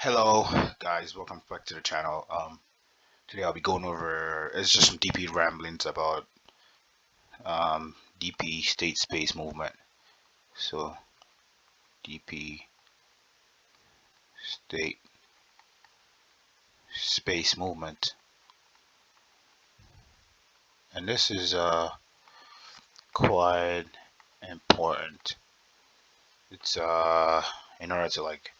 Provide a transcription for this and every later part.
Hello guys, welcome back to the channel. Today I'll be going over it's just some DP ramblings about DP state space movement. So DP state space movement, and this is quite important. It's in order to like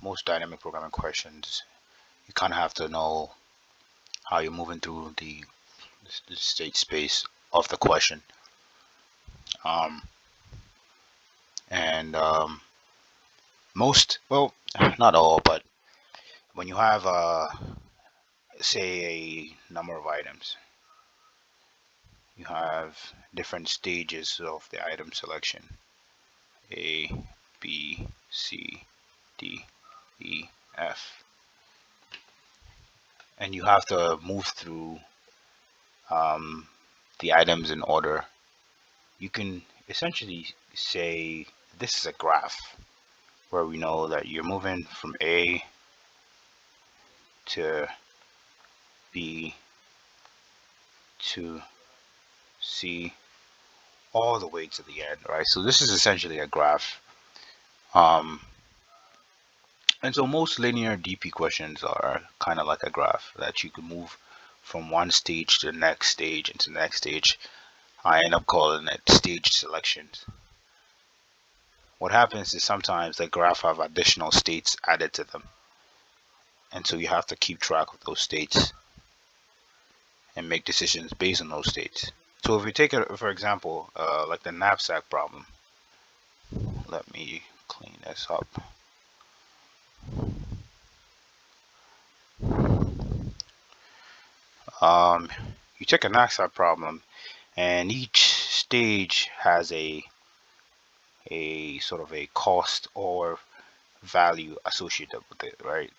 most dynamic programming questions, you kind of have to know how you're moving through the state space of the question. Um, and Most, well, not all, but when you have say a number of items, you have different stages of the item selection: A, B, C, D, E, F, and you have to move through um, the items in order. You can essentially say this is a graph where we know that you're moving from A to B to C all the way to the end, right? So this is essentially a graph. Um, and so most linear DP questions are kind of like a graph that you can move from one stage to the next stage and to the next stage. I end up calling it stage selections. What happens is sometimes the graph have additional states added to them. And so you have to keep track of those states and make decisions based on those states. So if we take it, for example, like the knapsack problem, let me clean this up. Um, you take a knapsack problem, and each stage has a sort of a cost or value associated with it, right?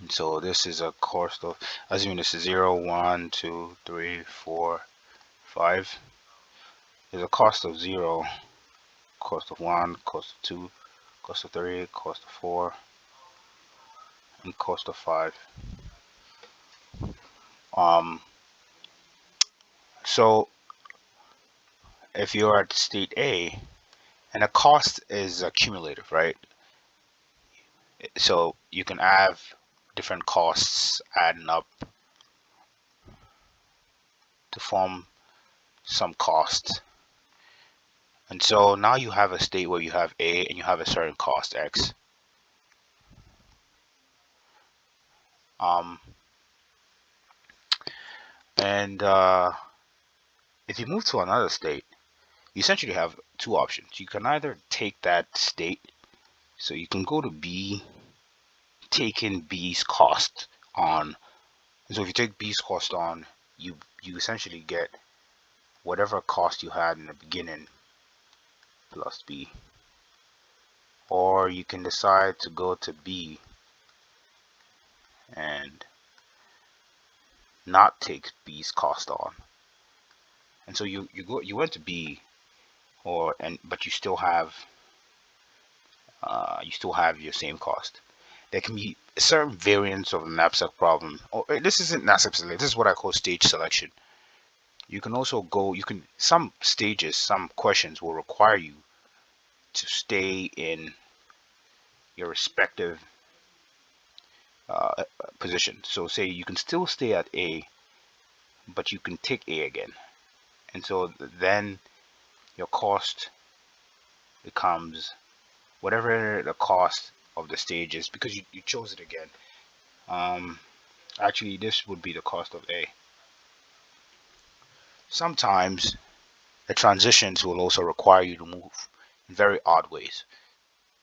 And so this is a cost of, assuming this is 0, 1, 2, 3, 4, 5. There's a cost of 0, cost of 1, cost of 2, cost of 3, cost of 4, and cost of 5. Um, so if you're at state A, and the cost is cumulative, right? So you can have different costs adding up to form some cost. And so now you have a state where you have A and you have a certain cost X. Um, and if you move to another state, you essentially have two options. You can either take that state, so you can go to B, taking B's cost on. And so if you take B's cost on, you essentially get whatever cost you had in the beginning plus B. Or you can decide to go to B and not take B's cost on. And so you went to B, but you still have your same cost. There can be certain variants of the knapsack problem. This isn't knapsack selection. This is what I call stage selection. You can also go. Some stages, some questions will require you to stay in your respective position. So say you can still stay at A, but you can take A again. And so then your cost becomes whatever the cost of the stage is, because you chose it again. Actually, this would be the cost of A. Sometimes the transitions will also require you to move in very odd ways.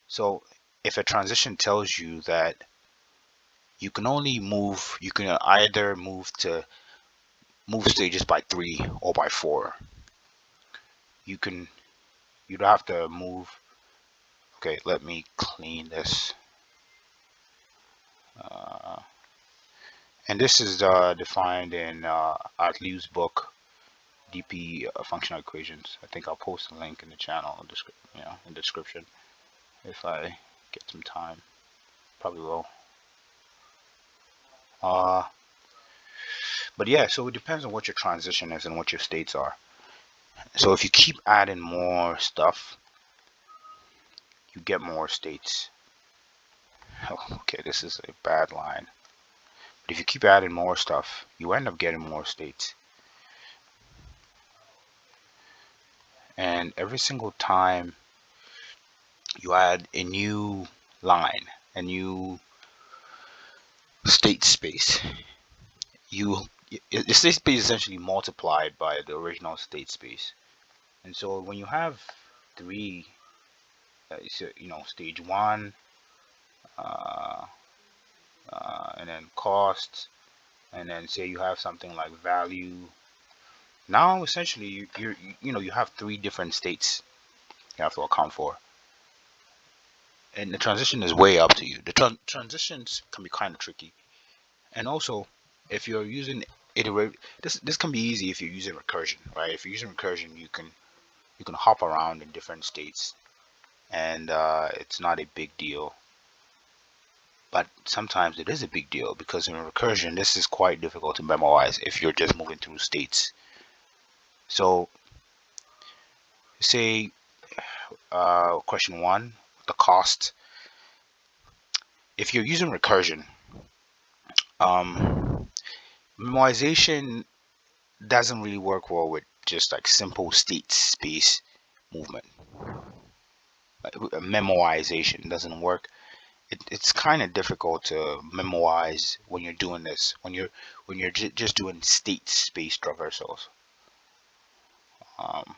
So if a transition tells you that you can either move stages by 3 or by 4. You'd have to move. Okay, let me clean this. And this is defined in Atliu's book, DP functional equations. I think I'll post a link in the channel in the description if I Get some time. Probably will. Uh, but yeah, so it depends on what your transition is and what your states are. So if you keep adding more stuff, you get more states. Oh, okay, this is a bad line. But if you keep adding more stuff, you end up getting more states. And every single time you add a new line, a new state space, you the state space is essentially multiplied by the original state space. And so when you have three, so, stage one, uh, and then cost, and then say you have something like value. Now essentially you have three different states you have to account for, and the transition is way up to you. The transitions can be kind of tricky, and also if you're using iterate, this can be easy if you're using recursion, right? If you're using recursion, you can hop around in different states, and it's not a big deal. But sometimes it is a big deal because in recursion, this is quite difficult to memorize if you're just moving through states. So, say question one, the cost. If you're using recursion, um, memorization doesn't really work well with just like simple state space movement. Memorization doesn't work. It's kind of difficult to memorize when you're doing this. When you're just doing state space traversals. Um,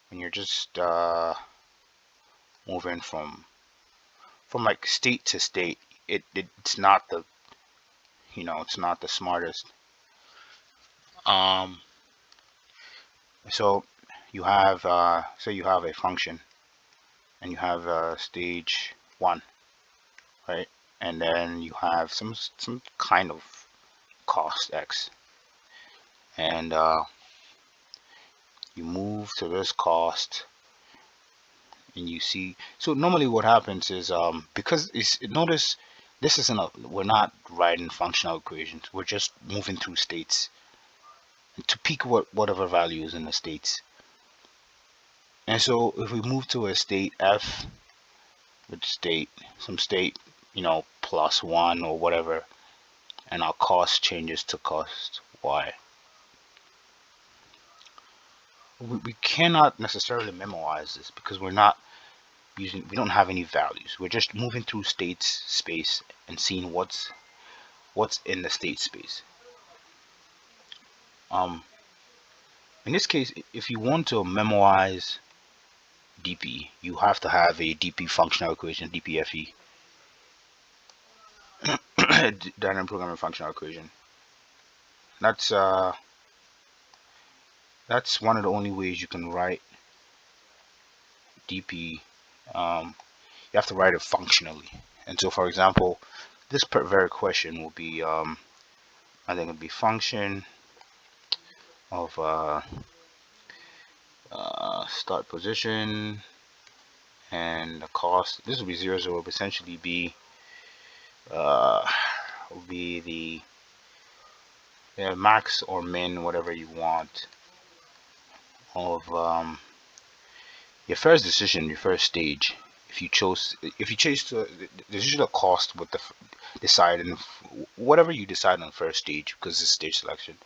when you're just moving from like state to state, it's not the it's not the smartest. Um, so you have say you have a function and you have stage one, right? And then you have some kind of cost x, and you move to this cost, and you see. So normally what happens is because it's notice this isn't a we're not writing functional equations. We're just moving through states to pick whatever value is in the states. And so if we move to a state f with some state, plus one or whatever, and our cost changes to cost y. We cannot necessarily memorize this because we don't have any values. We're just moving through states space and seeing what's in the state space. Um, in this case, if you want to memorize dp, you have to have a dp functional equation, dpfe, dynamic programming functional equation. That's that's one of the only ways you can write dp. You have to write it functionally. And so, for example, this very question will be I think it'll be function of start position and the cost. This will be 0 0. Will essentially be uh, will be the max or min, whatever you want, of your first decision, your first stage. If you chose to, there's usually a cost with the deciding whatever you decide on first stage because it's stage selection.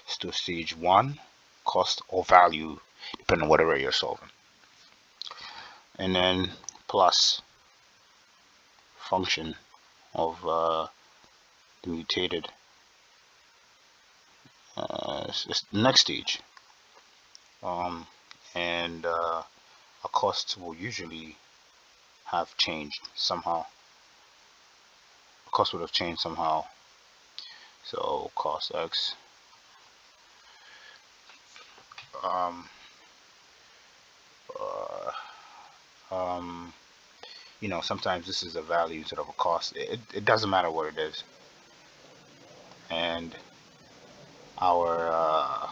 So stage one, cost or value, depending on whatever you're solving, and then plus function of the mutated next stage, um, and a cost will usually have changed somehow. The cost would have changed somehow. So cost x. Um, uh, um, sometimes this is a value instead of a cost. It doesn't matter what it is, and our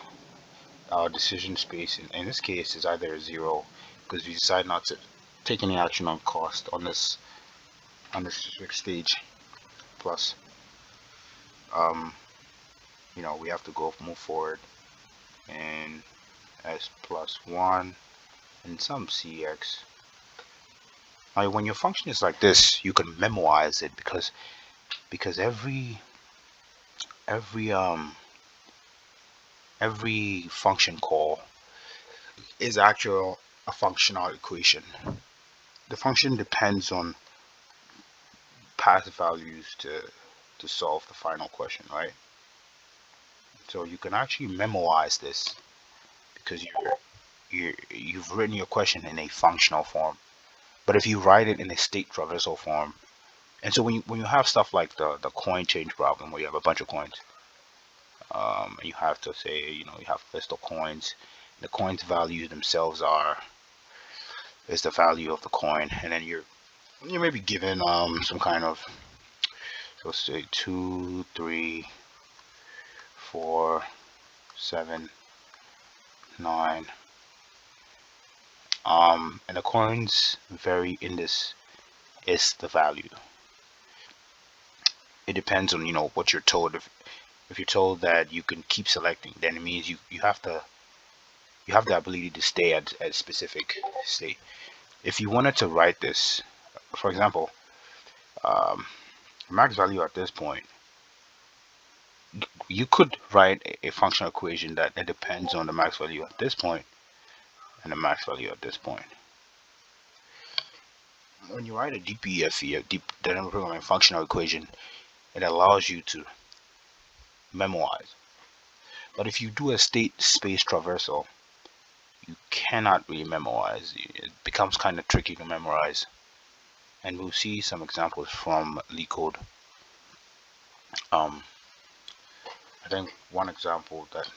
our decision space in this case is either 0 because we decide not to take any action on cost on this specific stage. Plus, um, we have to go move forward and s plus 1 and some cx. Now, when your function is like this, you can memorize it because every um every function call is actual a functional equation. The function depends on past values to solve the final question, right? So you can actually memorize this because you've written your question in a functional form. But if you write it in a state traversal form, and so when you have stuff like the coin change problem where you have a bunch of coins, and you have to say, you have a list of coins, the coins values themselves is the value of the coin, and then you may be given some kind of, so say 2, 3, 4, 7, 9, and the coins vary in this is the value. It depends on what you're told. If you're told that you can keep selecting, then it means you have the ability to stay at a specific state. If you wanted to write this, for example, um, max value at this point, you could write a functional equation that depends on the max value at this point and the max value at this point. When you write a DPFE, a deep dynamic programming functional equation, it allows you to memorize. But if you do a state space traversal, you cannot really memorize. It becomes kind of tricky to memorize. And we'll see some examples from LeetCode. I think one example that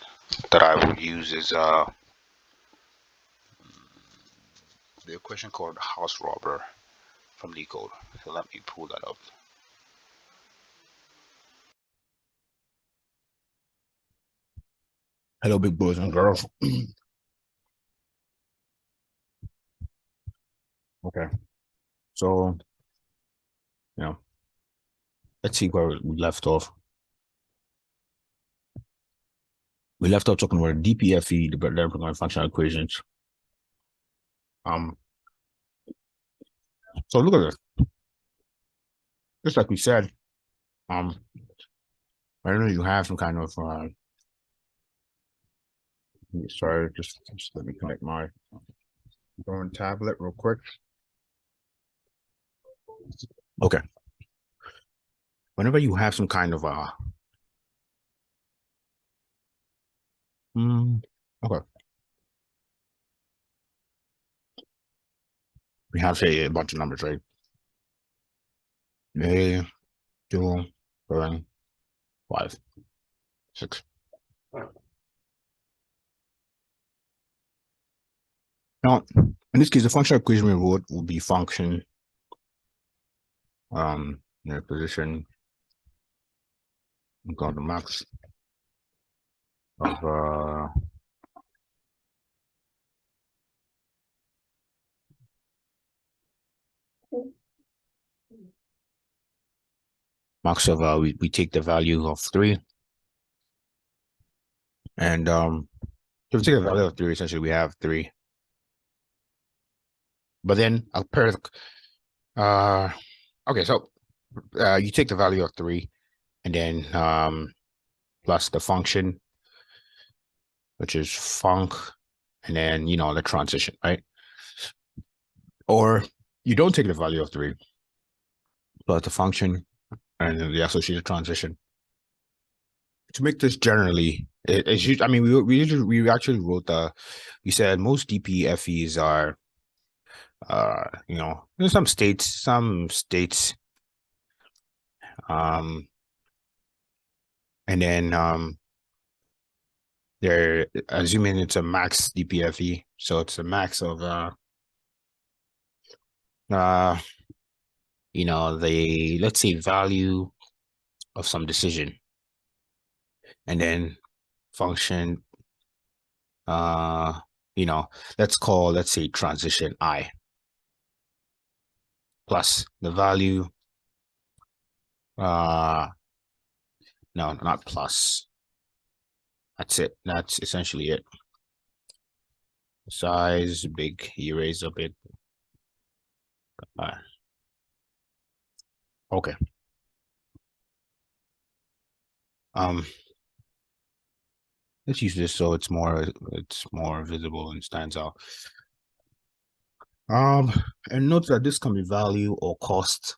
I would use is the equation called house robber from LeetCode. So let me pull that up. Hello, big boys and girls. Okay, so let's see where we left off. We left off talking about DPFE, the dynamic functional equations. So look at this. Just like we said, I don't know, you have some kind of sorry, just let me connect my phone tablet real quick. Okay. Whenever you have some kind of okay. We have say a bunch of numbers, right? A, 2, 3, 5, 6. Now, in this case, the functional equation we wrote will be function position got the max of we take the value of 3, and if we take the value of 3, essentially we have 3. But then I'll pair okay, so you take the value of 3 and then plus the function, which is func, and then the transition, right? Or you don't take the value of 3 plus the function and then the associated transition. To make this generally, I mean, we actually wrote we said most DPFEs are, there's some states, and then they're assuming it's a max DPFE, so it's a max of the, let's say, value of some decision, and then function, let's say transition I. plus the value. No, not plus. That's it. That's essentially it. Size, big, erase a bit. Uh, okay. Um, let's use this so it's more visible and stands out. Um, and note that this can be value or cost.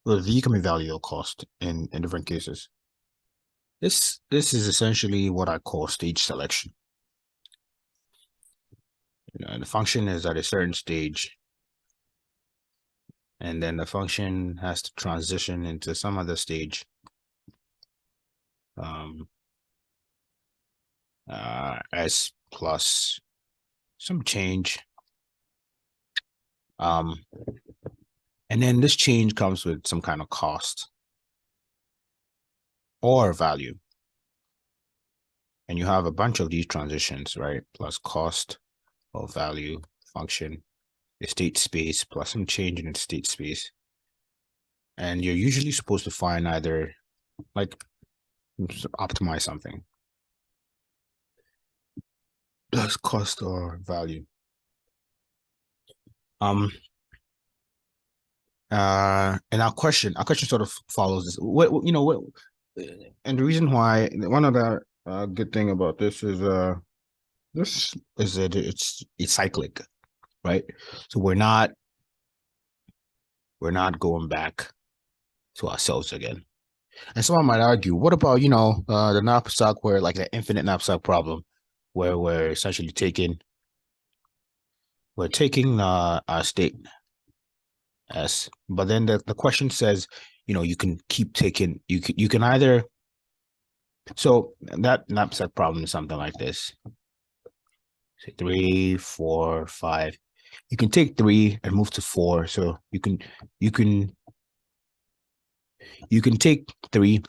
Well, V can be value or cost in different cases. This is essentially what I call stage selection. And the function is at a certain stage, and then the function has to transition into some other stage. Um, S plus some change. Um, and then this change comes with some kind of cost or value. And you have a bunch of these transitions, right? Plus cost or value function, the state space plus some change in the state space. And you're usually supposed to find either like optimize something. Does cost or value. Um and our question sort of follows this. What and the reason why one of the good thing about this is that it's cyclic, right? So we're not going back to ourselves again. And someone might argue, what about, the knapsack where like the infinite knapsack problem, where we're taking our state S, but then the question says, you can keep taking you can either so that knapsack problem is something like this. Say 3, 4, 5. You can take 3 and move to 4. So you can take 3,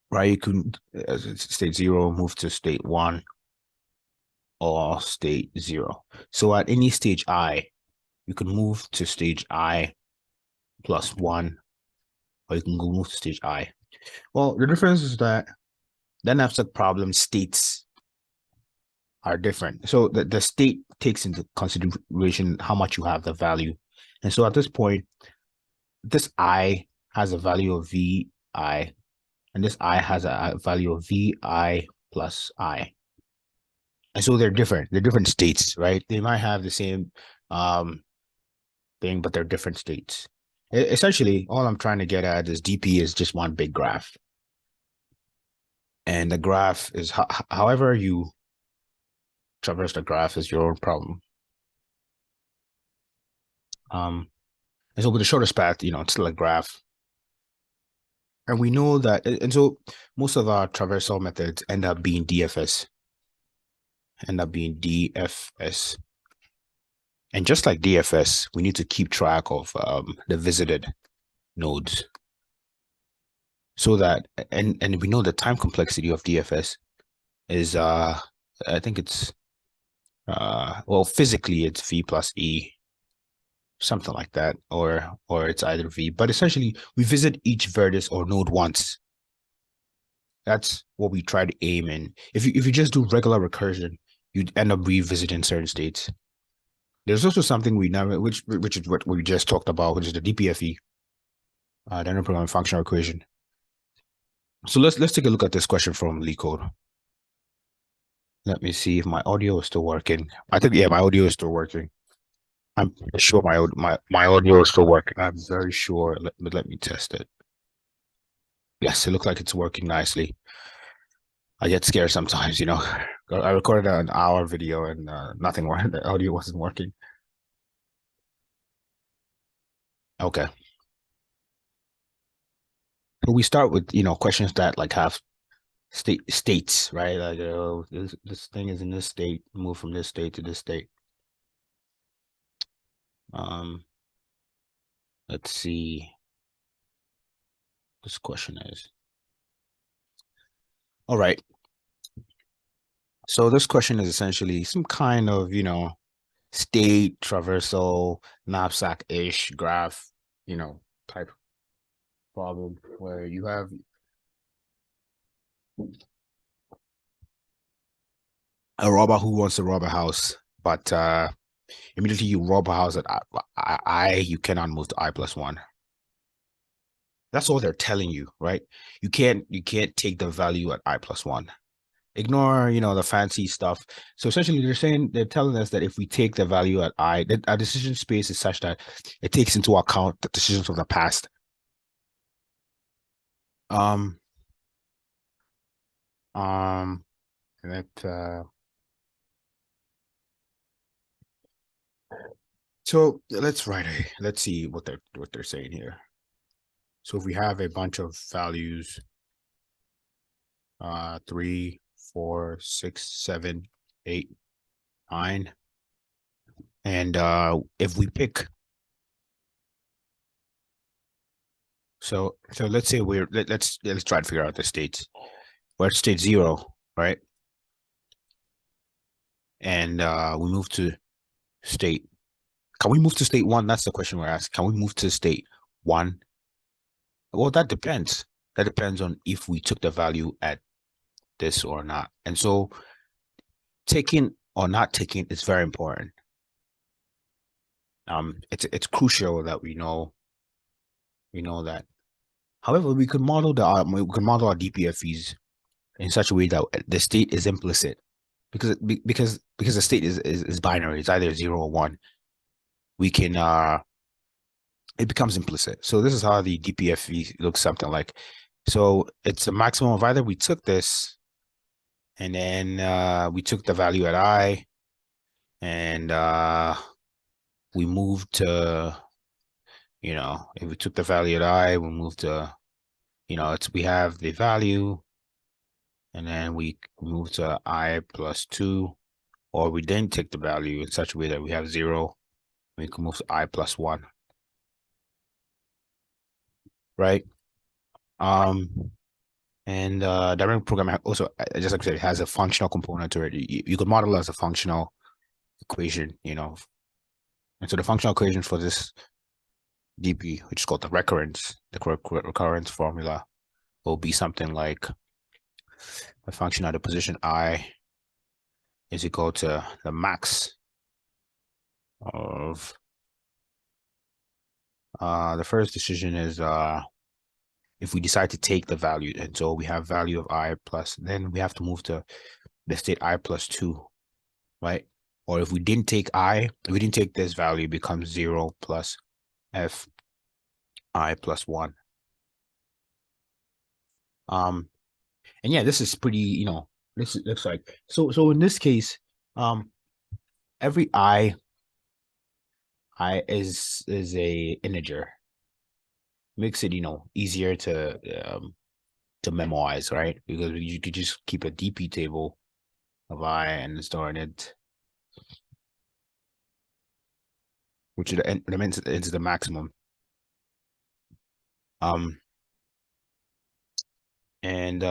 right? You can as state 0, move to state 1 or state 0. So at any stage I, you can move to stage I plus 1, or you can go move to stage I. Well, the difference is that the knapsack problem states are different. So the state takes into consideration how much you have the value. And so at this point, this I has a value of VI, and this I has a value of VI plus I. And so they're different. They're different states, right? They might have the same um thing, but they're different states. Essentially, all I'm trying to get at is DP is just one big graph. And the graph is however you traverse the graph is your own problem. And so with the shortest path, it's still a graph. And we know that, and so most of our traversal methods end up being DFS. And just like DFS, we need to keep track of the visited nodes so that, and we know the time complexity of DFS is, I think it's, well, physically it's V plus E, something like that, or it's either V, but essentially we visit each vertex or node once. That's what we try to aim in. If you just do regular recursion, you'd end up revisiting certain states. There's also something we never, which is what we just talked about, which is the DPFE, dynamic programming functional equation. So let's take a look at this question from LeetCode. Let me see if my audio is still working. I think yeah, my audio is still working. I'm sure my audio is still working. I'm very sure. Let me test it. Yes, it looks like it's working nicely. I get scared sometimes, I recorded an hour video and nothing worked. The audio wasn't working. Okay. So we start with, questions that like have states, right? Like, this thing is in this state, move from this state to this state. Um, let's see. This question is. All right. So this question is essentially some kind of, state traversal knapsack-ish graph, type problem where you have a robber who wants to rob a house, but immediately you rob a house at you cannot move to I+1. That's all they're telling you, right? You can't take the value at I+1. Ignore, the fancy stuff. So essentially, they're telling us that if we take the value at I, that our decision space is such that it takes into account the decisions of the past. Um, um, that so let's see what they're saying here. So if we have a bunch of values, 3, 4, 6, 7, 8, 9, and if we pick, so let's say let's try to figure out the states. We're at state 0, right? And we move to state. Can we move to state 1? That's the question we're asking. Can we move to state 1? Well, that depends. That depends on if we took the value at this or not. And so taking or not taking is very important. It's crucial that we know that. However, we could model our DPFEs in such a way that the state is implicit because the state is binary. It's either 0 or 1. We can it becomes implicit. So this is how the DPFE looks something like. So it's a maximum of either we took this and then we took the value at I and we moved to, if we took the value at I, we moved to, we have the value and then we move to I+2, or we didn't take the value in such a way that we have 0, we can move to I+1, right? And dynamic programming also, just like I said, it has a functional component to it. You could model it as a functional equation, and so the functional equation for this DP, which is called the recurrence formula, will be something like a function at the position I is equal to the max of the first decision is if we decide to take the value, and so we have value of I plus, then we have to move to the state I+2, right? Or if we didn't take this value, it becomes 0 plus f I+1. And yeah, this is pretty, this looks like, so in this case, every I is a integer, makes it, easier to memorize, right? Because you could just keep a DP table of I and store in it, which is the maximum. And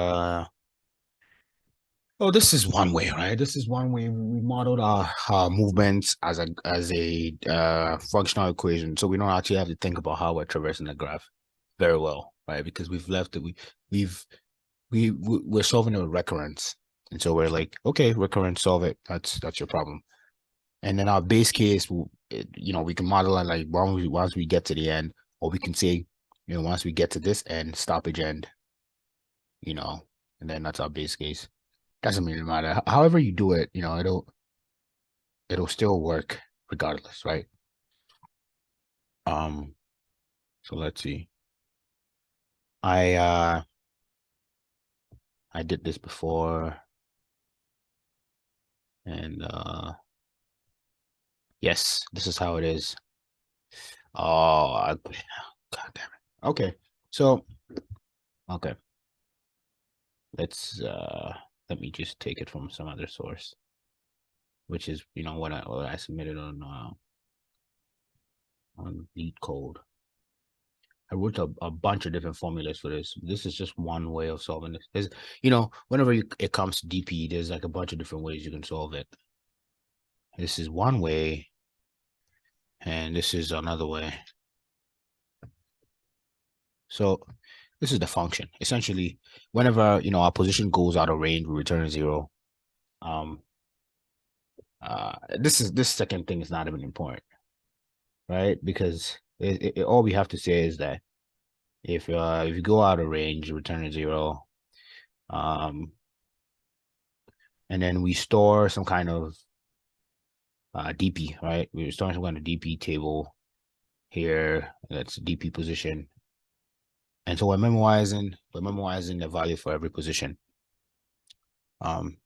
oh, this is one way, right? This is one way we modeled our movements as a functional equation, so we don't actually have to think about how we're traversing the graph very well, right? Because we've left it. We're solving a recurrence, and so we're like, okay, recurrence, solve it. That's your problem. And then our base case, we can model it like once we get to the end, or we can say, once we get to this end, stoppage end, and then that's our base case. Doesn't really matter. However you do it, it'll still work regardless, right? Um, so let's see. I did this before, and yes, this is how it is. Oh, God damn it. Okay. So, okay. Let's let me just take it from some other source, which is, what I submitted on lead code. I wrote a bunch of different formulas for this. This is just one way of solving this. Whenever it comes to DP, there's like a bunch of different ways you can solve it. This is one way, and this is another way. So this is the function. Essentially, whenever our position goes out of range, we return a zero. Um, this second thing is not even important, right? Because all we have to say is that if you go out of range, you return a zero. Um, and then we store some kind of DP, right? We're storing some kind of DP table here. That's DP position. And so we're memorizing the value for every position. Um,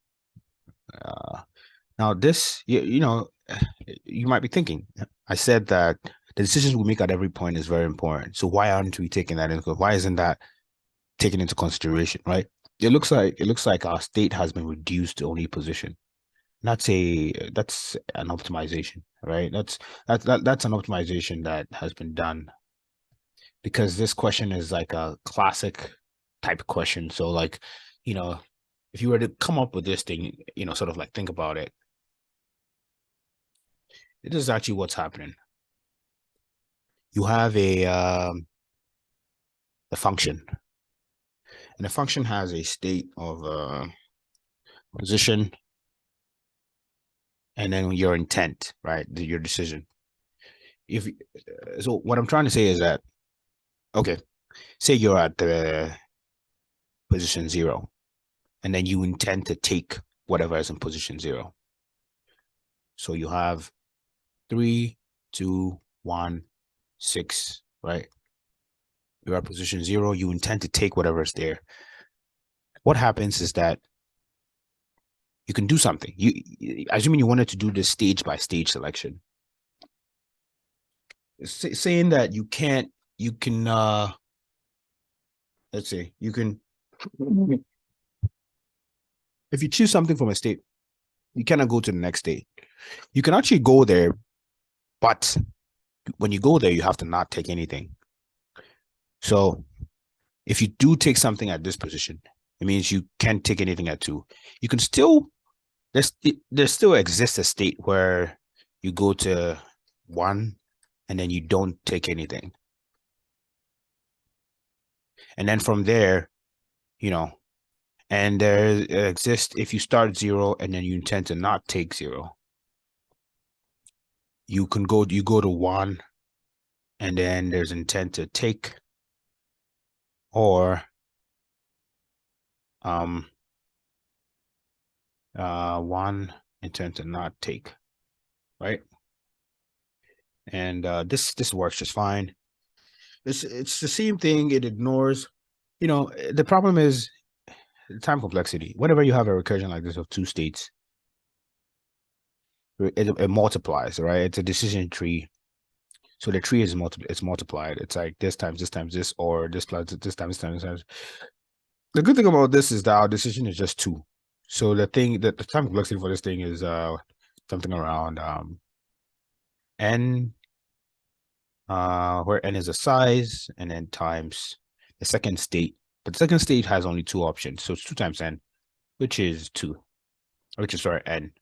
uh, Now, this, you might be thinking, I said that the decisions we make at every point is very important. So why aren't we taking that into? Why isn't that taken into consideration, right? It looks like our state has been reduced to only position. That's an optimization, right? That's an optimization that has been done because this question is like a classic type question. So like, you know, if you were to come up with this thing, sort of like think about it, this is actually what's happening. You have a function, and the function has a state of position, and then your intent, right? Your decision. If so, what I'm trying to say is that okay, say you're at the position zero, and then you intend to take whatever is in position zero. So you have 3, 2, 1, 6, right? You're at position zero. You intend to take whatever is there. What happens is that you can do something. Assuming you wanted to do this stage by stage selection, saying that you can let's say you can if you choose something from a state, you cannot go to the next state. You can actually go there, but when you go there, you have to not take anything. So if you do take something at this position, it means you can't take anything at two. You can still there still exists a state where you go to one and then you don't take anything. And then from there, you know, and there exists if you start zero and then you intend to not take zero, you go to one and then there's intent to take or um one intent to not take, right? And this works just fine. It's the same thing. It ignores, the problem is time complexity. Whenever you have a recursion like this of two states, it multiplies, right? It's a decision tree. So the tree is it's multiplied. It's like this times this times this, or this plus this times this times this times. The good thing about this is that our decision is just two. So the thing that the time complexity for this thing is something around n where n is a size and then times the second state. But the second state has only two options. So it's two times n, which is two, which is sorry, n.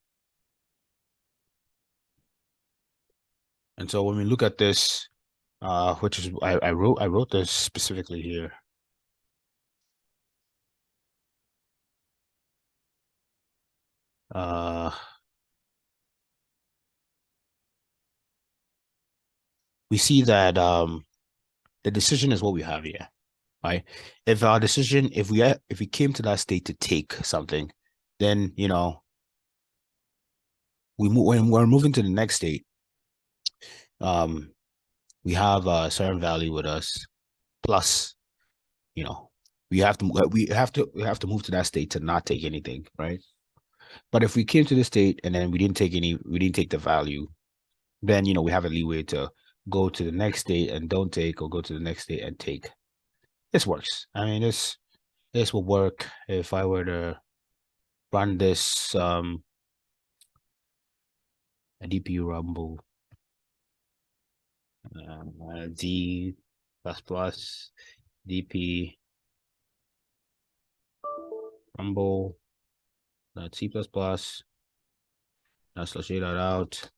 And so when we look at this, which is I wrote this specifically here. Uh we see that the decision is what we have here, right? If our decision, if we came to that state to take something, then we move when we're moving to the next state. Um, we have a certain value with us, plus you know we have to move to that state to not take anything, right? But if we came to the state and then we didn't take the value, then we have a leeway to go to the next state and don't take, or go to the next state and take. This works. I mean, this will work if I were to run this a DPU rumble D plus plus DP rumble C plus plus. Let's shade that out.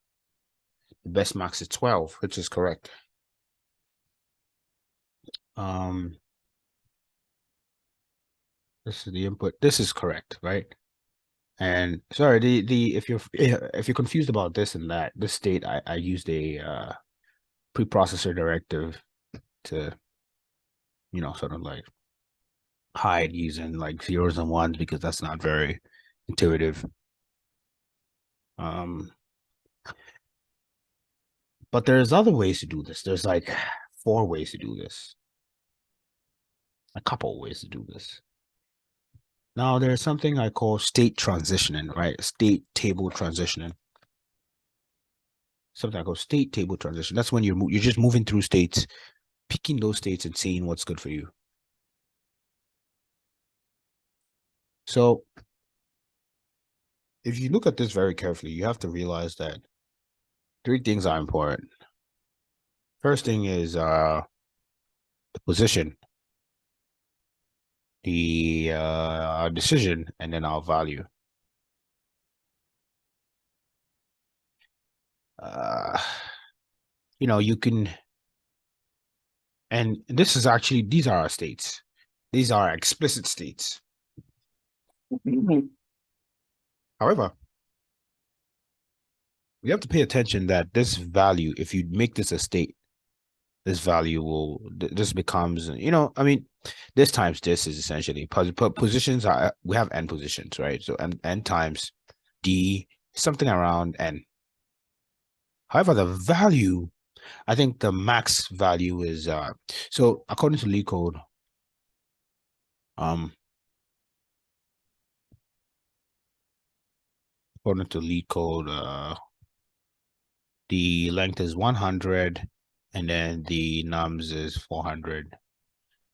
The best max is 12, which is correct. Um, this is the input. This is correct, right? And sorry, the if you're confused about this and that, this state I used a preprocessor directive to, sort of like hide using like zeros and ones because that's not very intuitive. Um, but there's other ways to do this. There's like four ways to do this, a couple of ways to do this. Now there's something I call state transitioning, right? State table transitioning. Something I call state table transition. That's when you're just moving through states, picking those states and seeing what's good for you. So if you look at this very carefully, you have to realize that three things are important. First thing is the position, the decision, and then our value. Uh, you can, and this is actually, these are our states. These are explicit states. However, we have to pay attention that this value, if you make this a state, this value will, this becomes, I mean, this times this is essentially positions are, we have n positions, right? So n times d, something around n. However, the value, I think the max value is, so according to Lee code, um, according to Lee code, the length is 100 and then the nums is 400.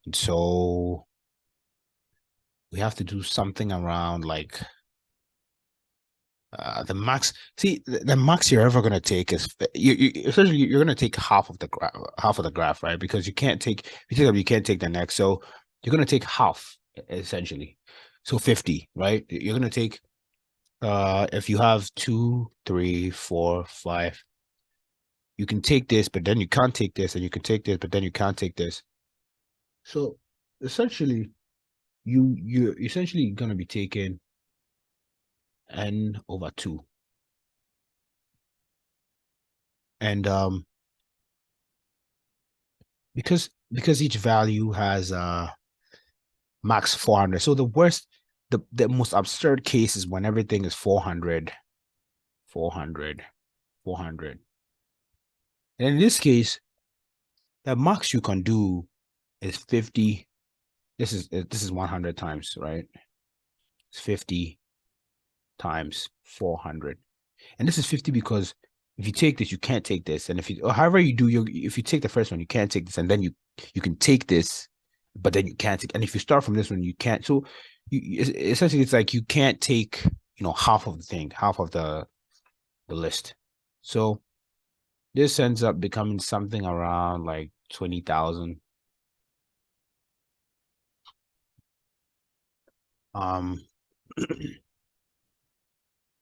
And so we have to do something around like the max. See, the max you're ever going to take is you essentially you're going to take half of the graph, right? Because you can't take, if you take up, you can't take the next. So you're going to take half essentially. So 50, right? You're going to take if you have 2, 3, 4, 5, you can take this, but then you can't take this, and you can take this, but then you can't take this. So essentially, you're essentially going to be taking n over 2. And because each value has max 400. So the most absurd case is when everything is 400, 400, 400. And in this case, the max you can do is 50. This is 100 times, right? It's 50 times 400. And this is 50 because if you take this, you can't take this. And if you, or however you do, if you take the first one, you can't take this, and then you can take this, but then you can't take. And if you start from this one, you can't. So essentially, it's like you can't take, half of the thing, half of the list. So this ends up becoming something around like 20,000. Um, so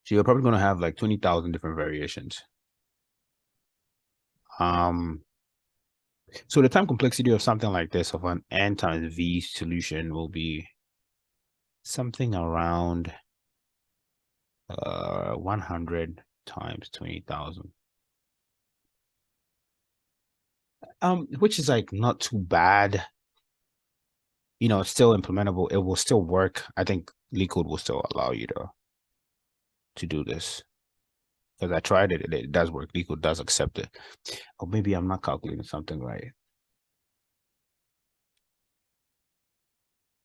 you're probably going to have like 20,000 different variations. Um, So the time complexity of something like this of an n times v solution will be something around 100 times 20,000. Which is like not too bad. It's still implementable. It will still work. I think LeetCode will still allow you to do this. Because I tried it, it does work. LeetCode does accept it. Or maybe I'm not calculating something right.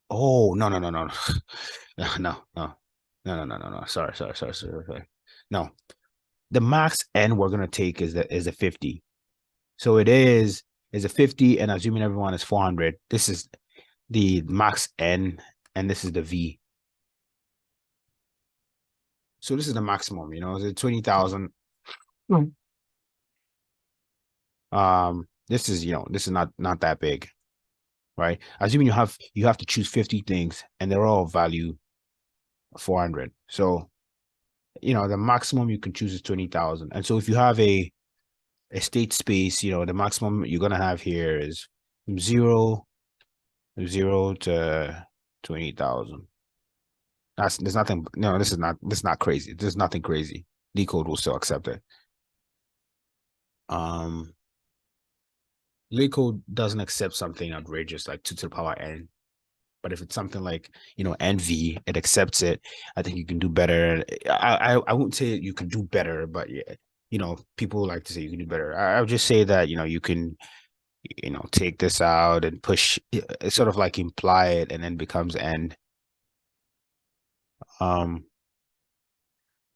Oh, no, no, no, no. No, no, no. No, no, no, no, no. Sorry. No. The max n we're gonna take is a 50. So it is a 50, and assuming everyone is 400, this is the max n, and this is the v. So this is the maximum, it's 20,000. This is, this is not that big, right? Assuming you have to choose 50 things, and they're all value 400. So, the maximum you can choose is 20,000. And so if you have a state space, the maximum you're gonna have here is from zero to 20,000. There's nothing. No, this is not crazy. There's nothing crazy. Decode will still accept it. Um, Decode doesn't accept something outrageous like 2 to the power n. But if it's something like, NV, it accepts it. I think you can do better. I wouldn't say you can do better, but yeah, people like to say you can do better. I would just say that, you can, take this out and push it, sort of like imply it and then becomes end.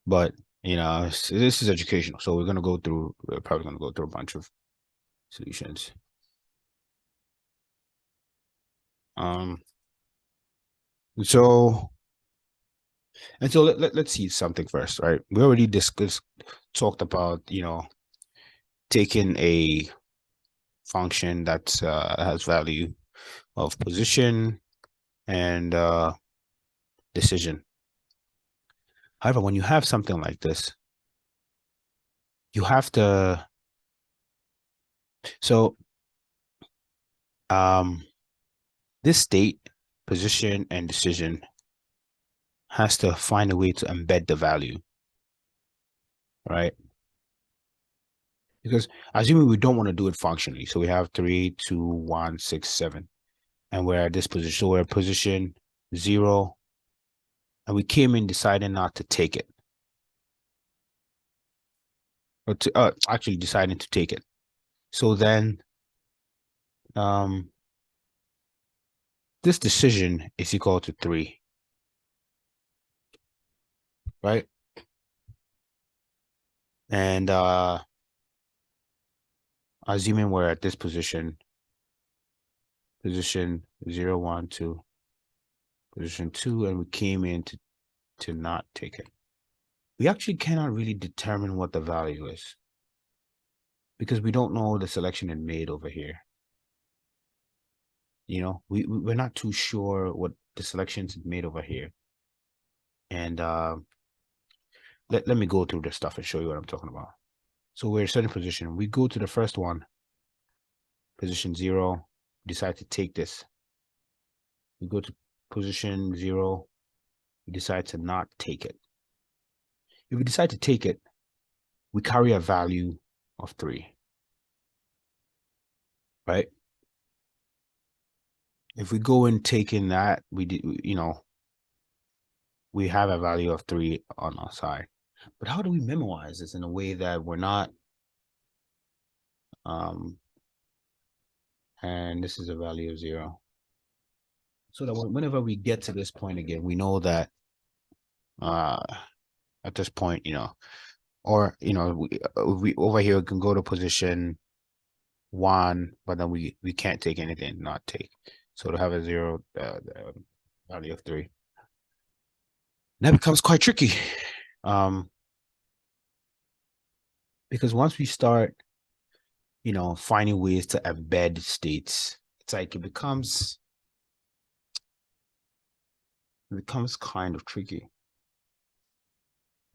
But this is educational, so we're probably gonna go through a bunch of solutions. Um, so let's see something first, right? We already talked about, taking a function that has value of position and decision. However, when you have something like this, you have to so um this state, position, and decision has to find a way to embed the value, right? Because assuming we don't want to do it functionally, so we have 3, 2, 1, 6, 7, and we're at this position. So we're at position 0, and we came in deciding not to take it, or to actually deciding to take it. So then um this decision is equal to 3, right? And assuming we're at this position 0, 1, 2, position 2, and we came in to not take it. We actually cannot really determine what the value is because we don't know the selection it made over here. We're not too sure what the selections it made over here. And let me go through this stuff and show you what I'm talking about. So we're a certain position. We go to the first one, position 0, decide to take this. We go to position 0, we decide to not take it. If we decide to take it, we carry a value of 3, right? If we go and take in that, we have a value of 3 on our side. But how do we memorize this in a way that we're not, and this is a value of 0. So that whenever we get to this point again, we know that uh, at this point, or, we over here can go to position 1, but then we can't take anything, not take. So to have a 0 value of 3. That becomes quite tricky. Because once we start, finding ways to embed states, it's like it becomes kind of tricky.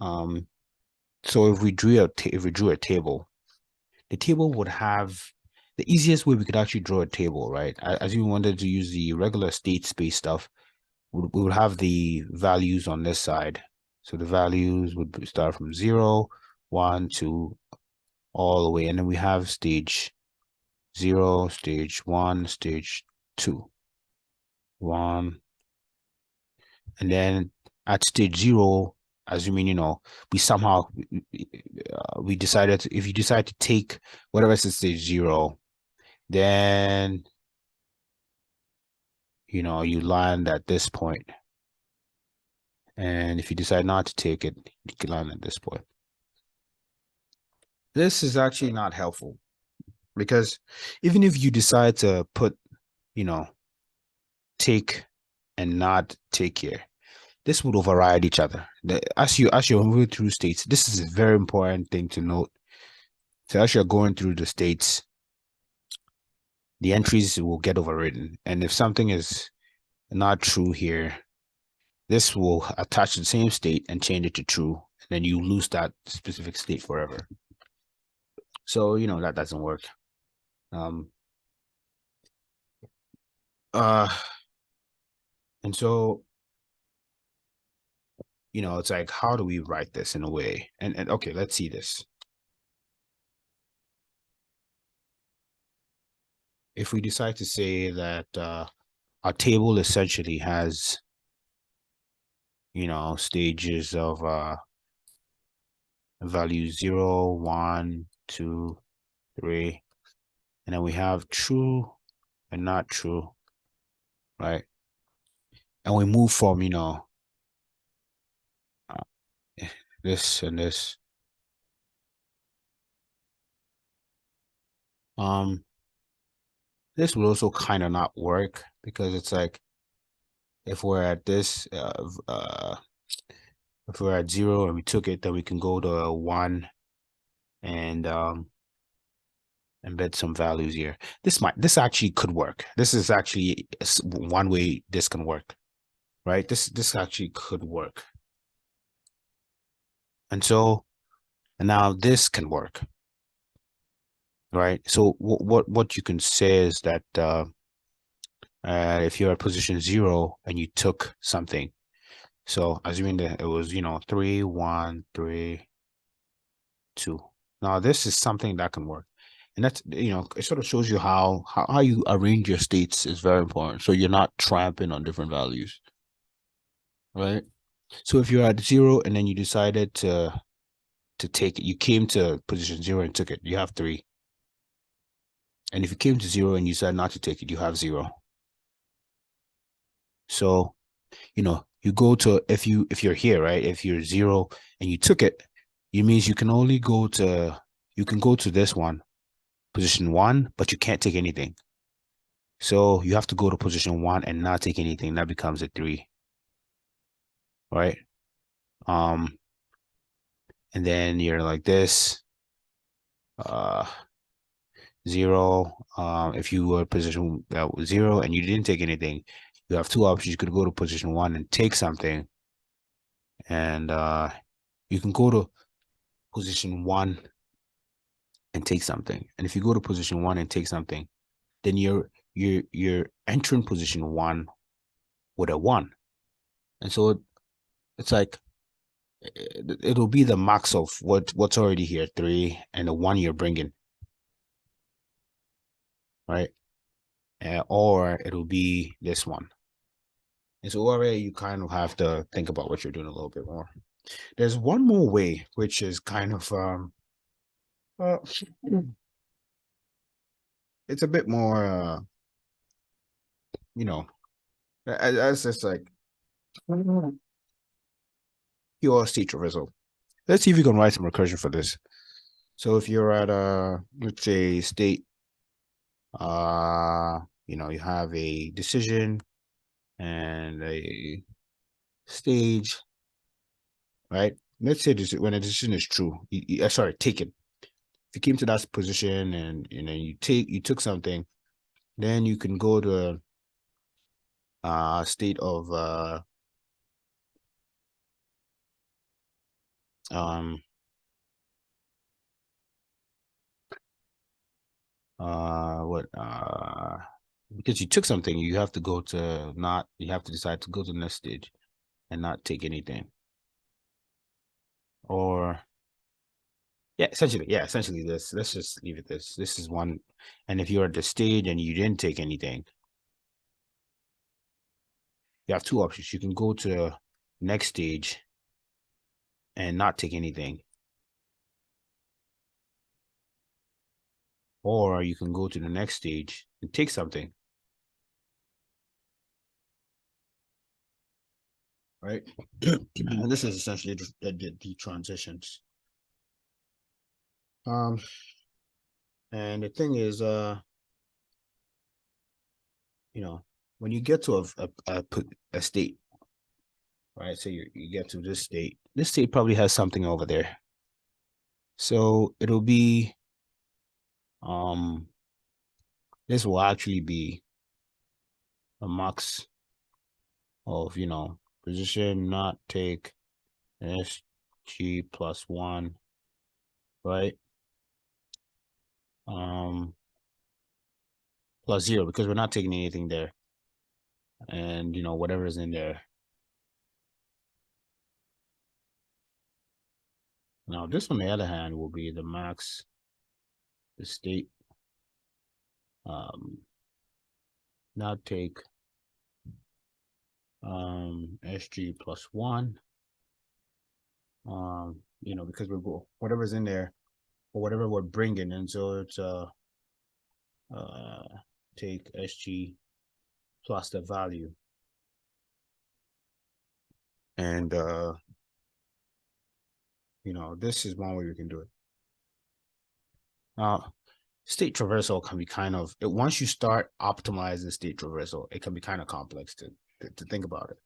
So if we drew a table, the table would have the easiest way we could actually draw a table, right? As you wanted to use the regular state space stuff, we would have the values on this side. So the values would start from 0, 1, 2, all the way, and then we have stage 0, stage 1, stage 2, 1, and then at stage 0, assuming we somehow we decided if you decide to take whatever is at stage 0, then you land at this point, and if you decide not to take it, you can land at this point. This is actually not helpful because even if you decide to put take and not take here, this would override each other. As you're moving through states, this is a very important thing to note. So as you're going through the states, the entries will get overridden. And if something is not true here, this will attach to the same state and change it to true. And then you lose that specific state forever. So, that doesn't work. Uh, and so, it's like, how do we write this in a way? And okay, let's see this. If we decide to say that our table essentially has, stages of value 0, 1, 2, 3, and then we have true and not true, right? And we move from, uh, this and this. Um, this would also kind of not work because it's like if we're at this, if we're at 0 and we took it, then we can go to 1 and embed some values here. This actually could work. This is actually one way this can work, right? This actually could work. And now this can work, right? So what you can say is that if you're at position 0 and you took something, so assuming that it was 3, 1, 3, 2. Now this is something that can work. And that's, it sort of shows you how you arrange your states is very important. So you're not tramping on different values, right? So if you're at 0 and then you decided to take it, you came to position 0 and took it, you have 3. And if you came to 0 and you decided not to take it, you have 0. So, you go to, if you're here, right? If you're 0 and you took it, it means you can go to this one, position 1, but you can't take anything. So you have to go to position 1 and not take anything. That becomes a 3, right? Um, and then you're like this, uh, 0. If you were position that was 0 and you didn't take anything, you have two options. You could go to position 1 and take something, and you can go to position 1 and take something. And if you go to position 1 and take something, then you're entering position 1 with a 1. And so it's like it'll be the max of what's already here, 3, and the 1 you're bringing, right? Or it'll be this one. And so already you kind of have to think about what you're doing a little bit more. There's one more way, which is kind of uh, it's a bit more you know, as it's like your state traversal. Let's see if you can write some recursion for this. So if you're at let's say state, you have a decision and a stage, right? Let's say this when a decision is true, sorry, taken. If you came to that position and you took something, then you can go to state of um what because you took something, you have to go to not you have to decide to go to the next stage and not take anything. Or essentially this. Let's just leave it this. This is one. And if you're at the stage and you didn't take anything, you have two options. You can go to next stage and not take anything, or you can go to the next stage and take something, right? And this is essentially the transitions. Um, and the thing is, when you get to a state, right? So you get to this state. This state probably has something over there. So it'll be this will actually be a max of position not take SG plus 1, right? Um plus 0 because we're not taking anything there. and whatever is in there. Now this, on the other hand, will be the max, the state, um, not take SG plus one, because we go whatever's in there or whatever we're bringing, and so it's uh take SG plus the value, and this is one way we can do it. Now, state traversal can be once you start optimizing state traversal, it can be kind of complex to think about it.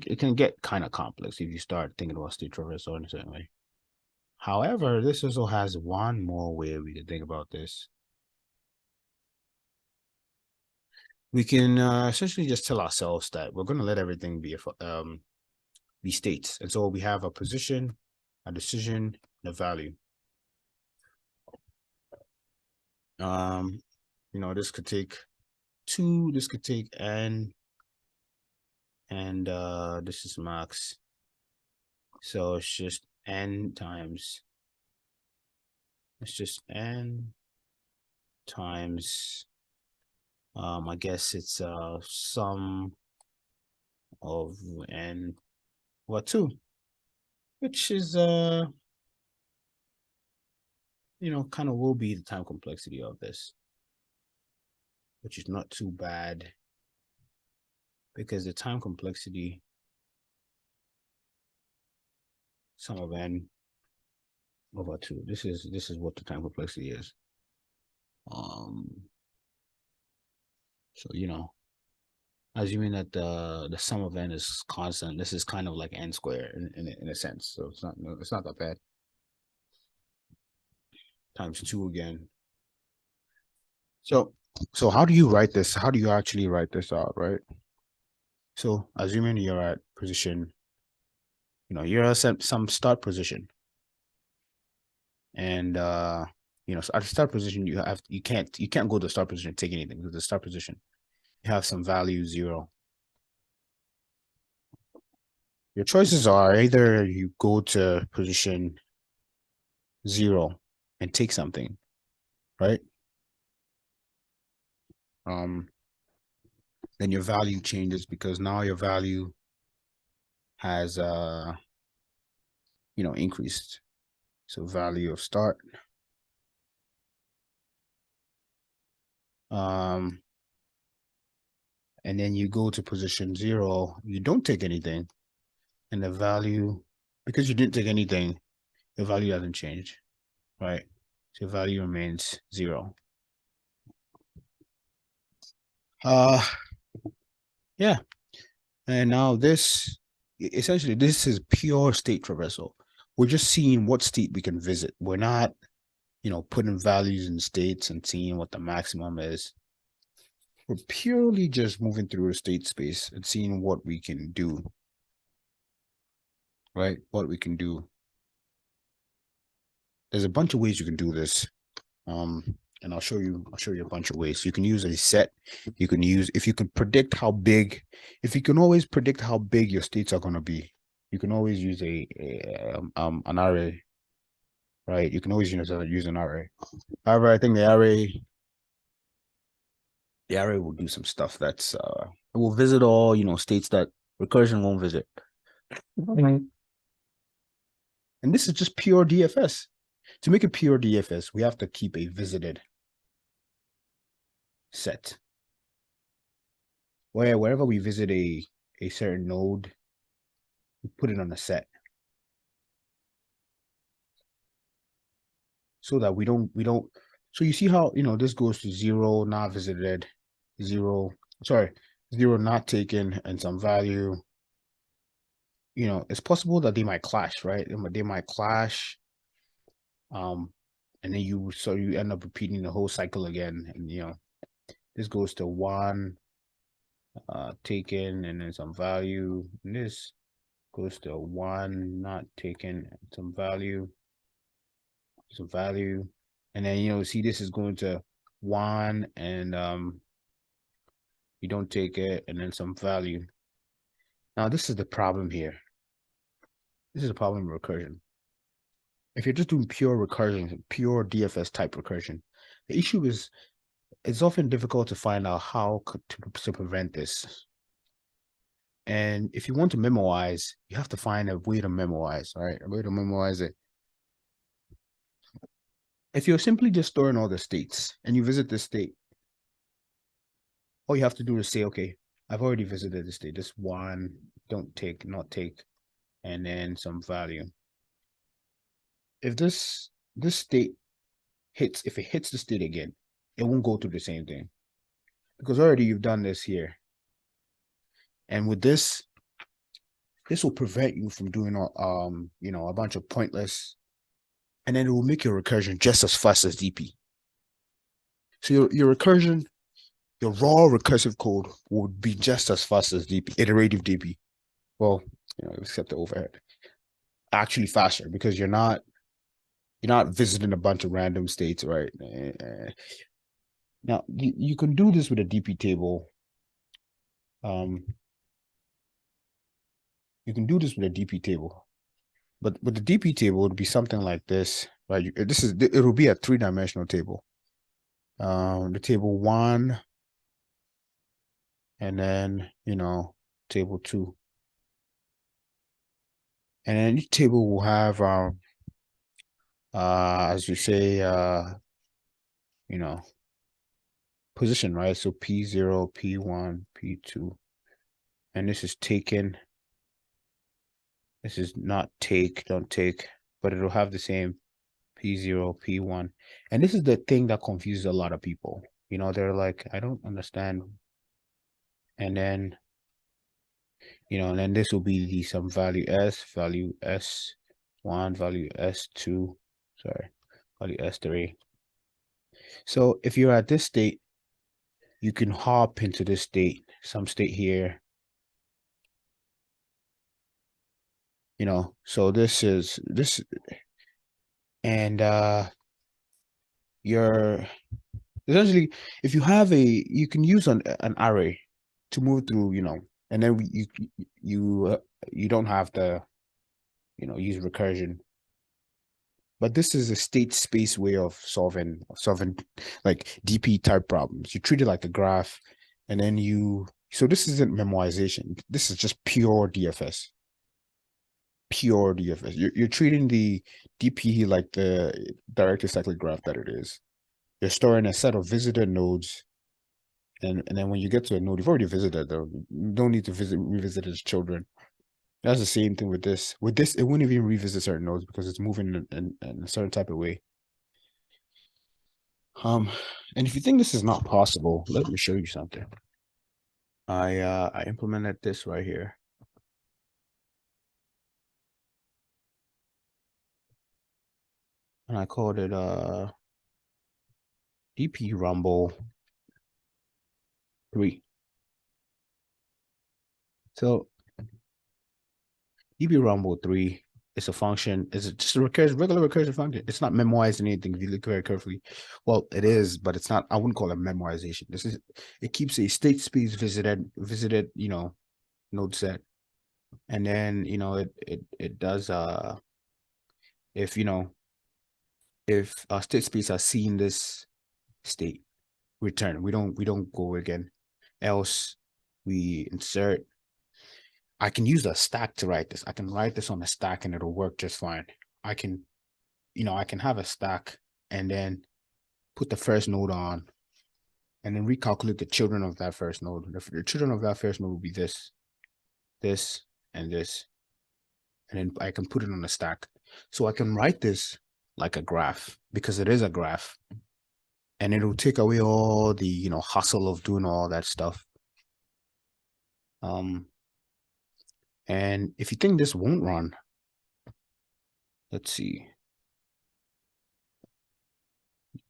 It can get kind of complex if you start thinking about state traversal in a certain way. However, this also has one more way we can think about this. We can essentially just tell ourselves that we're going to let everything be states, and so we have a position, a decision, and a value. This could take 2, this could take n, and this is max. So it's just n times, it's just n times, I guess it's sum of n, 2, which is kind of will be the time complexity of this, which is not too bad because the time complexity sum of n over 2. This is what the time complexity is. So assuming that the sum of n is constant, this is kind of like n squared in a sense. So it's not that bad. Times 2 again. So how do you write this? How do you actually write this out, right? So assuming you're at position, you're at some start position, and so at the start position you can't go to the start position and take anything, because the start position you have some value 0. Your choices are either you go to position 0 and take something, right? Then your value changes because now your value has increased. So value of start. And then you go to position 0, you don't take anything, and the value, because you didn't take anything, the value doesn't change, right? So value remains 0. Yeah. And now essentially this is pure state traversal. We're just seeing what state we can visit. We're not, putting values in states and seeing what the maximum is. We're purely just moving through a state space and seeing what we can do, right? What we can do. There's a bunch of ways you can do this. And I'll show you a bunch of ways. You can use a set. You can use, if you can predict how big, if you can always predict how big your states are going to be, you can always use an array, right? You can always use an array. However, I think the array will do some stuff that's it will visit all states that recursion won't visit. And this is just pure DFS. To make it pure DFS, we have to keep a visited set, wherever we visit a certain node, we put it on a set, so that we don't. So you see how this goes to 0 not visited, 0, sorry, 0 not taken, and some value. It's possible that they might clash, right? They might clash, and then you end up repeating the whole cycle again, and this goes to 1 taken and then some value, and this goes to 1 not taken, some value, and then see this is going to 1 and you don't take it, and then some value. Now, this is the problem here. This is a problem with recursion. If you're just doing pure recursion, pure DFS type recursion, the issue is it's often difficult to find out to prevent this. And if you want to memorize, you have to find a way to memorize, right? A way to memorize it. If you're simply just storing all the states and you visit the state, all you have to do is say, okay, I've already visited the state. This one, don't take, not take, and then some value. If this state hits, if it hits the state again, it won't go through the same thing because already you've done this here. And with this will prevent you from doing a bunch of pointless, and then it will make your recursion just as fast as DP. So your recursion, your raw recursive code would be just as fast as DP, iterative DP. Well, except the overhead. Actually faster because you're not visiting a bunch of random states, right? Now you can do this with a DP table. Um, you can do this with a DP table, but with the DP table, it would be something like this, right? It'll be a three-dimensional table. The table one, and then table two, and then each table will have as we say you know position, right? So P0, P1, P2, and this is taken. This is not take, don't take, but it'll have the same P0, P1. And this is the thing that confuses a lot of people. They're like, I don't understand. And then, and then this will be the some value value S1, value S2, sorry, value S3. So if you're at this state, you can hop into this state, some state here. So this is this, and you're essentially, if you have you can use an array to move through, and then you don't have to, use recursion. But this is a state space way of solving like DP type problems. You treat it like a graph, and then so this isn't memoization. This is just pure DFS. Pure DFS. You're treating the DP like the directed cyclic graph that it is. You're storing a set of visited nodes, and then when you get to a node, you've already visited though. You don't need to revisit its children. That's the same thing with this. With this, it wouldn't even revisit certain nodes because it's moving in a certain type of way. And if you think this is not possible, let me show you something. I implemented this right here. And I called it DP Rumble 3. So DP Rumble 3 is a function, it's just a regular recursive function. It's not memorizing anything if you look very carefully. Well, it is, but it's not, I wouldn't call it memorization. It keeps a state space visited, node set. And then, it does if if our state space has seen this state, return. We don't go again. Else we insert. I can use a stack to write this. I can write this on a stack and it'll work just fine. I can, I can have a stack and then put the first node on and then recalculate the children of that first node. The children of that first node will be this, and this. And then I can put it on a stack. So I can write this like a graph because it is a graph. And it'll take away all the, hustle of doing all that stuff. And if you think this won't run, let's see.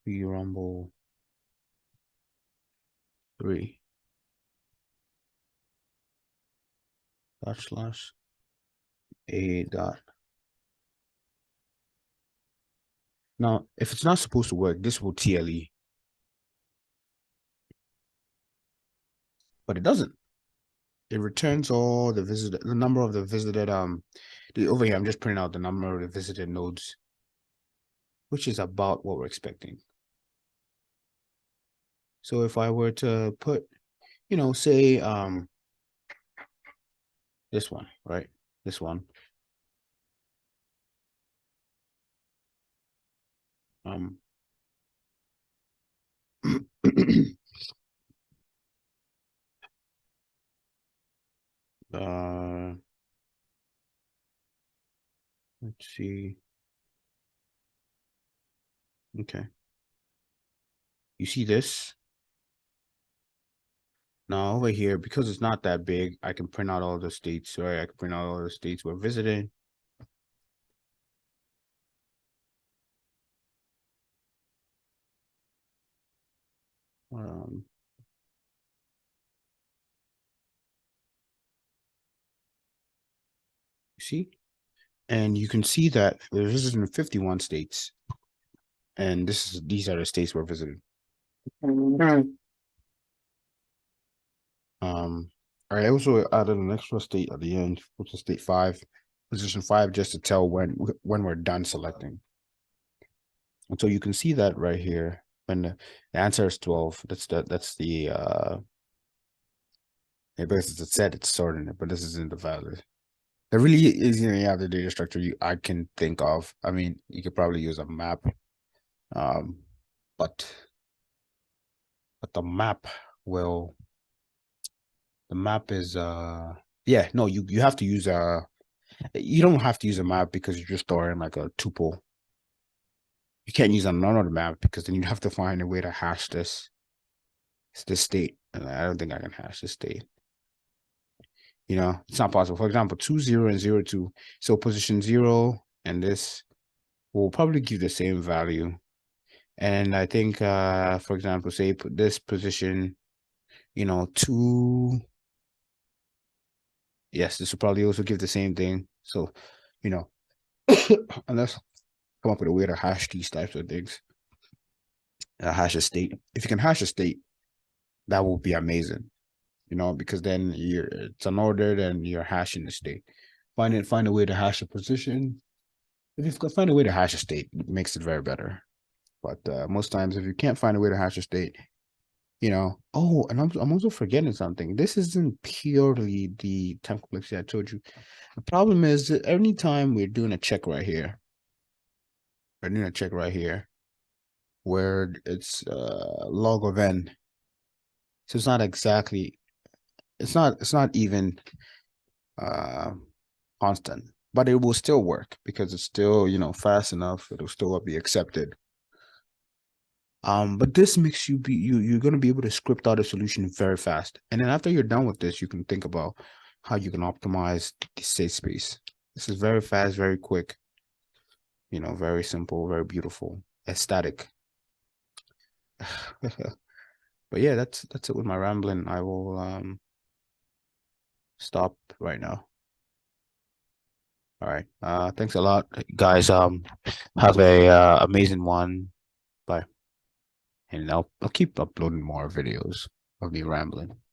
We rumble 3 / a dot. Now, if it's not supposed to work, this will TLE. but it doesn't. It returns all the number of the visited over here I'm just printing out the number of the visited nodes, which is about what we're expecting. So if I were to put, say this one, right? This one. Um uh let's see. Okay. You see this? Now over here, because it's not that big, I can print out all the states, right? I can print out all the states we're visiting. Um, you see? And you can see that we're visiting 51 states. And these are the states we're visiting. Um, I also added an extra state at the end, which is state 5, position 5, just to tell when we're done selecting. And so you can see that right here when the answer is 12. Because it's said it's sorting it, but this isn't the value. There really isn't any other data structure I can think of. I mean, you could probably use a map, um, but the map will the map is yeah, no, you have to use you don't have to use a map because you're just storing like a tuple. You can't use another map because then you have to find a way to hash this state. And I don't think I can hash this state. It's not possible. For example, 20 and 02. So position 0 and this will probably give the same value. And I think for example, say put this position, 2. Yes, this will probably also give the same thing. So, you know, unless come up with a way to hash these types of things. Hash a state. If you can hash a state, that will be amazing. Because then it's unordered and you're hashing the state. Find a way to hash a position. If you can find a way to hash a state, it makes it very better. But most times, if you can't find a way to hash a state, oh, and I'm also forgetting something. This isn't purely the time complexity I told you. The problem is that anytime we're doing a check right here, where it's log of n. So it's not even uh constant, but it will still work because it's still, fast enough. It'll still be accepted. But this makes you're gonna be able to script out a solution very fast. And then after you're done with this, you can think about how you can optimize the state space. This is very fast, very quick, very simple, very beautiful, aesthetic. But yeah, that's it with my rambling. I will stop right now. All right. Thanks a lot, guys. Have a amazing one. Bye. And I'll keep uploading more videos of me rambling.